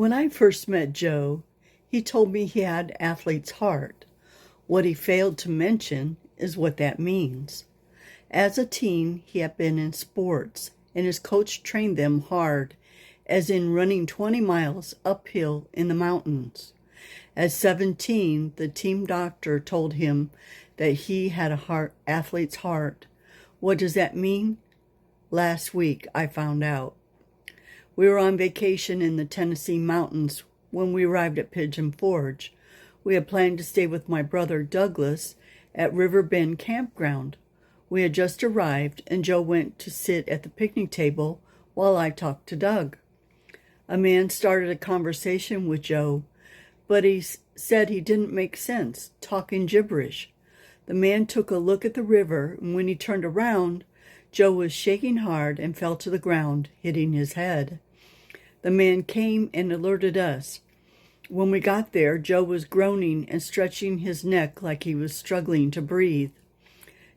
When I first met Joe, he told me he had athlete's heart. What he failed to mention is what that means. As a teen, he had been in sports, and his coach trained them hard, as in running 20 miles uphill in the mountains. At 17, the team doctor told him that he had athlete's heart. What does that mean? Last week, I found out. We were on vacation in the Tennessee mountains when we arrived at Pigeon Forge. We had planned to stay with my brother Douglas at River Bend Campground. We had just arrived, and Joe went to sit at the picnic table while I talked to Doug. A man started a conversation with Joe, but he said he didn't make sense, talking gibberish. The man took a look at the river, and when he turned around, Joe was shaking hard and fell to the ground, hitting his head. The man came and alerted us. When we got there, Joe was groaning and stretching his neck like he was struggling to breathe.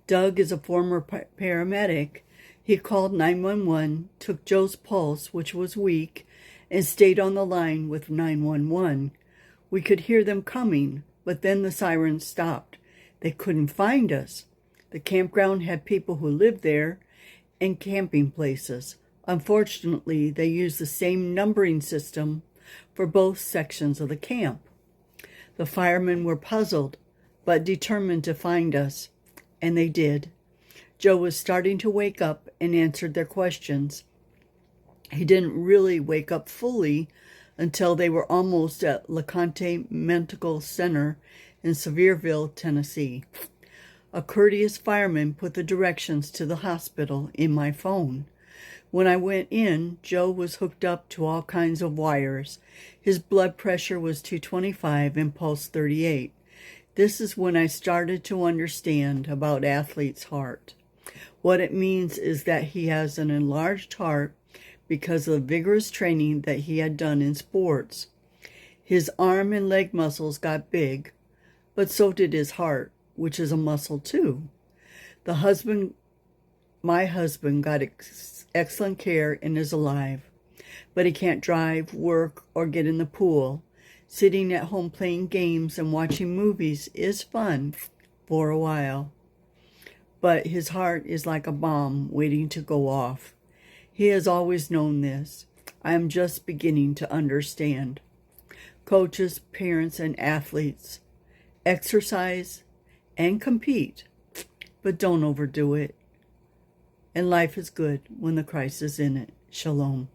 Doug is a former paramedic. He called 911, took Joe's pulse, which was weak, and stayed on the line with 911. We could hear them coming, but then the sirens stopped. They couldn't find us. The campground had people who lived there and camping places. Unfortunately, they used the same numbering system for both sections of the camp. The firemen were puzzled, but determined to find us, and they did. Joe was starting to wake up and answered their questions. He didn't really wake up fully until they were almost at LeConte Medical Center in Sevierville, Tennessee. A courteous fireman put the directions to the hospital in my phone. When I went in, Joe was hooked up to all kinds of wires. His blood pressure was 225 and pulse 38. This is when I started to understand about athlete's heart. What it means is that he has an enlarged heart because of the vigorous training that he had done in sports. His arm and leg muscles got big, but so did his heart, which is a muscle too. My husband got excellent care and is alive, but he can't drive, work, or get in the pool. Sitting at home playing games and watching movies is fun for a while, but his heart is like a bomb waiting to go off. He has always known this. I am just beginning to understand. Coaches, parents, and athletes, exercise and compete, but don't overdo it. And life is good when the Christ is in it. Shalom.